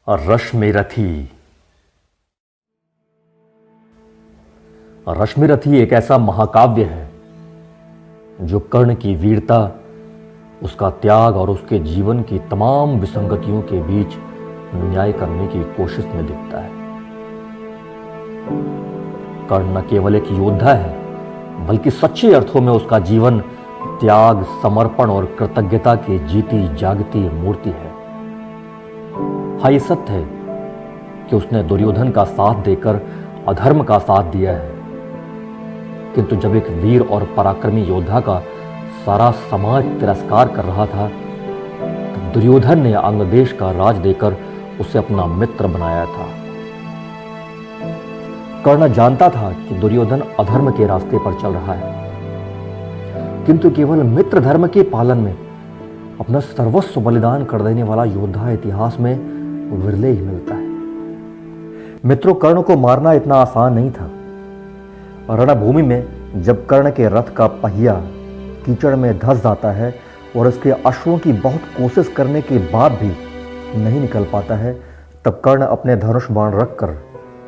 रश्मिरथी। रश्मिरथी एक ऐसा महाकाव्य है जो कर्ण की वीरता, उसका त्याग और उसके जीवन की तमाम विसंगतियों के बीच न्याय करने की कोशिश में दिखता है। कर्ण न केवल एक योद्धा है, बल्कि सच्चे अर्थों में उसका जीवन त्याग, समर्पण और कृतज्ञता की जीती जागती मूर्ति है। हाँ, ये सत्य है कि उसने दुर्योधन का साथ देकर अधर्म का साथ दिया है, किंतु जब एक वीर और पराक्रमी योद्धा का सारा समाज तिरस्कार कर रहा था, तब दुर्योधन ने अंगदेश का राज देकर उसे अपना मित्र बनाया था। कर्ण जानता था कि दुर्योधन अधर्म के रास्ते पर चल रहा है, किंतु केवल मित्र धर्म के पालन में अपना सर्वस्व बलिदान कर देने वाला योद्धा इतिहास में विरले ही मिलता है। मित्रों, कर्ण को मारना इतना आसान नहीं था। रणभूमि में जब कर्ण के रथ का पहिया कीचड़ में धंस जाता है और उसके अश्वों की बहुत कोशिश करने के बाद भी नहीं निकल पाता है, तब कर्ण अपने धनुष बाण रखकर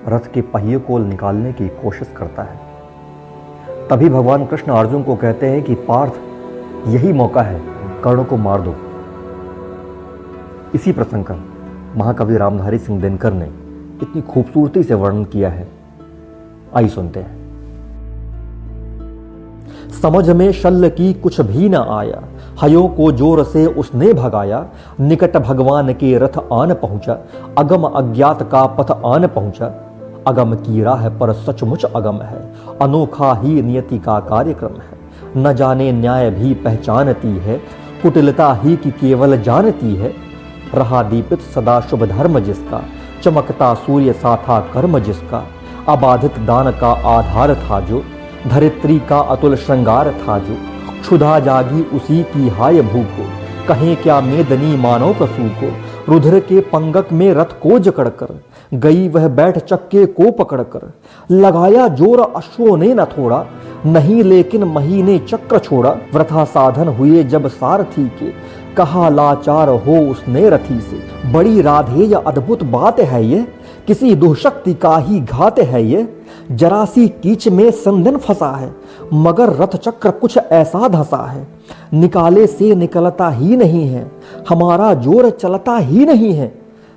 रथ के पहिए को निकालने की कोशिश करता है। तभी भगवान कृष्ण अर्जुन को कहते हैं कि पार्थ, यही मौका है, कर्ण को मार दो। इसी प्रसंग का महाकवि रामधारी सिंह दिनकर ने इतनी खूबसूरती से वर्णन किया है। आइए सुनते हैं। समझ में शल्य की कुछ भी न आया, हयों को जोर से उसने भगाया। निकट भगवान के रथ आन पहुंचा, अगम अज्ञात का पथ आन पहुंचा। अगम की राह पर सचमुच अगम है, अनोखा ही नियति का कार्यक्रम है। न जाने न्याय भी पहचानती है, कुटिलता ही की केवल जानती है। रहा दीपित सदा शुभ धर्म जिसका, चमकता सूर्य सा था कर्म जिसका। अबाधित दान का आधार था जो, धरित्री का अतुल श्रृंगार था जो। क्षुधा जागी उसी की हाय भूखो, कहें क्या मेदनी मानव पशु को। रुधिर के पंगक में रथ को जकड़कर, गई वह बैठ चक्के को पकड़कर। लगाया जोर अश्वों ने न थोड़ा, नहीं लेकिन महीने चक्र छोड़ा। वृथा साधन हुए जब सारथी के, कहा लाचार हो उसने रथी से। बड़ी राधेय अद्भुत बात है ये, किसी दुःशक्ति का ही घात है ये। जरा सी कीच में संदन फंसा है, मगर रथ चक्र कुछ ऐसा धंसा है। निकाले से निकलता ही नहीं है, हमारा जोर चलता ही नहीं है।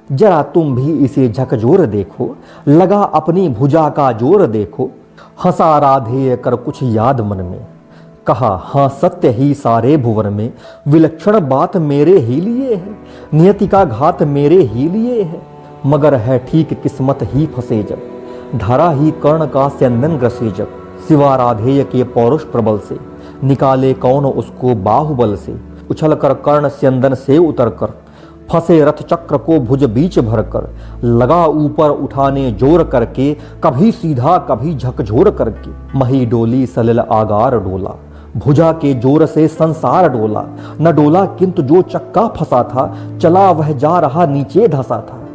जरा तुम भी इसे झकझोर देखो, लगा अपनी भुजा का जोर देखो। हंसा राधेय कर कुछ याद मन में, कहा हाँ सत्य ही सारे भुवन में। विलक्षण बात मेरे ही लिए है, नियति का घात मेरे ही लिए है। मगर है ठीक किस्मत ही फंसे जब, धारा ही कर्ण का स्यंदन ग्रसे जब। सिवा राधेय के पौरुष प्रबल से, निकाले कौन उसको बाहुबल से। उछल कर कर्ण स्यंदन से उतर कर, फंसे रथ चक्र को भुज बीच भरकर। लगा ऊपर उठाने जोर करके, कभी सीधा कभी झकझोर करके। मही डोली सलिल आगार डोला, भुजा के जोर से संसार डोला। न डोला किंतु जो चक्का फंसा था, चला वह जा रहा नीचे धंसा था।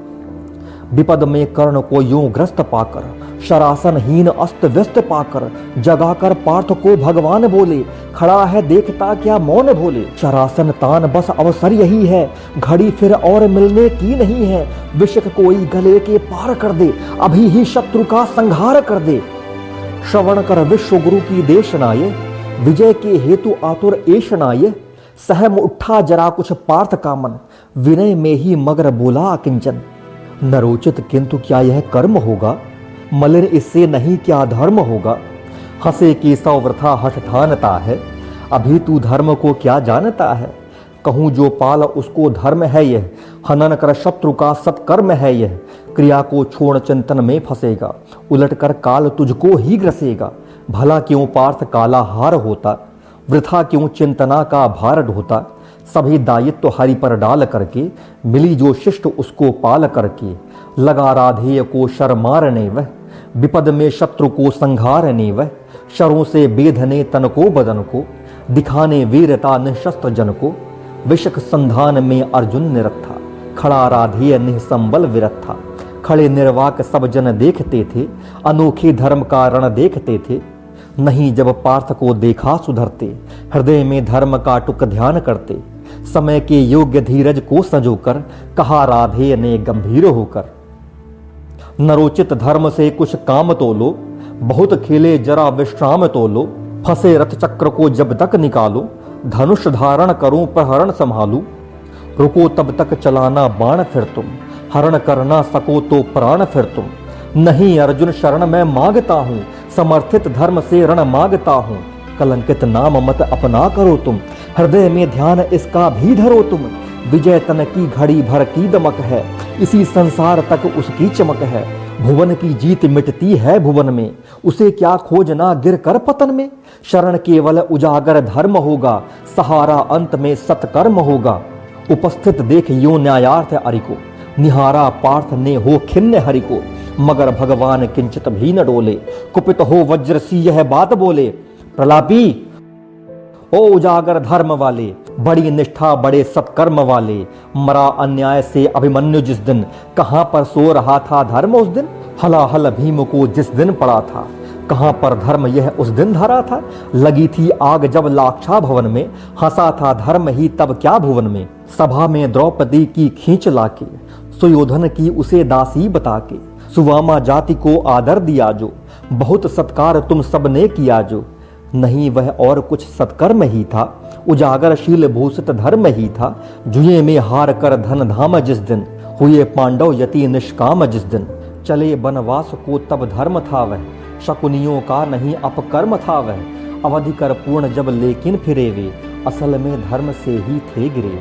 विपद में कर्ण को यूं ग्रस्त पाकर, शरासनहीन अस्त व्यस्त पाकर। जगाकर पार्थ को भगवान बोले, खड़ा है देखता क्या मौन भोले। शरासन तान बस अवसर यही है, घड़ी फिर और मिलने की नहीं है। विषक कोई गले के पार कर दे, अभी ही शत्रु का संहार कर दे। श्रवण कर विश्व गुरु की देशनाये, विजय के हेतु आतुर ऐशनाये। सहम उठा जरा कुछ पार्थ का मन, विनय में ही मगर बोला किंचन। नरोचित किंतु क्या यह कर्म होगा, मलिन इससे नहीं क्या धर्म होगा। हंसे केशव वृथा हठ ठानता है, अभी तू धर्म को क्या जानता है। कहूँ जो पाल उसको धर्म है यह, हनन कर शत्रु का सत्कर्म है यह। क्रिया को छोड़ चिंतन में फंसेगा, उलट कर काल तुझको ही ग्रसेगा। भला क्यों पार्थ काला हार होता, वृथा क्यों चिंतना का भार ढोता। सभी दायित्व हरि पर डाल करके, मिली जो शिष्ट उसको पाल करके। लगा राधेय को शर मारने वह, विपद में शत्रु को संघारने वह। शरों से बेधने तन को बदन को, दिखाने वीरता निशस्त्र जन को। विषक संधान में अर्जुन निरत था, खड़ा राधेय निसंबल विरत था। खड़े निर्वाक सब जन देखते थे, अनोखे धर्म का रण देखते थे। नहीं जब पार्थ को देखा सुधरते, हृदय में धर्म का टुक ध्यान करते। समय के योग्य धीरज को संजोकर कहा राधे ने गंभीर होकर। नरोचित धर्म से कुछ काम तो लो, बहुत खेले जरा विश्राम तो लो। फंसे रथ चक्र को जब तक निकालो, धनुष धारण करूं प्रहरण संभालू। रुको तब तक चलाना बाण फिर तुम, हरण करना सको तो प्राण फिर तुम। नहीं अर्जुन शरण मैं मांगता हूं, समर्थित धर्म से रण मांगता हूं। कलंकित नाम मत अपना करो तुम, हृदय में ध्यान इसका भी धरो तुम। विजय तन की घड़ी भर की दमक है, इसी संसार तक उसकी चमक है। भुवन की जीत मिटती है भुवन में, उसे क्या खोजना गिर कर पतन में। शरण केवल उजागर धर्म होगा, सहारा अंत में सत्कर्म होगा। उपस्थित देख यो न्यायार्थ अरि को, निहारा पार्थ ने हो खिन्न हरि को। मगर भगवान किंचित भी न डोले, कुपित हो वज्र सी यह बात बोले। प्रलापी ओ उजागर धर्म वाले, बड़ी निष्ठा बड़े सत्कर्म वाले। मरा अन्याय से अभिमन्यु जिस दिन, कहां पर सो रहा था धर्म उस दिन। हलाहल भीम को जिस दिन पड़ा था, कहां पर धर्म यह उस दिन धरा था। लगी थी आग जब लाक्षा भवन में, हंसा था धर्म ही तब क्या भुवन में। सभा में द्रौपदी की खींच लाके, सुयोधन की उसे दासी बता के। सुवामा जाति को आदर दिया जो, बहुत सत्कार तुम सबने किया जो। नहीं वह और कुछ सत्कर्म ही था, उजागर शील भूषित धर्म ही था। जुए में हार कर धन धाम जिस दिन, हुए पांडव यति निष्काम जिस दिन। चले बनवास को तब धर्म था वह, शकुनियों का नहीं अपकर्म था वह। अवधि कर पूर्ण जब लेकिन फिरे वे, असल में धर्म से ही थे गिरे।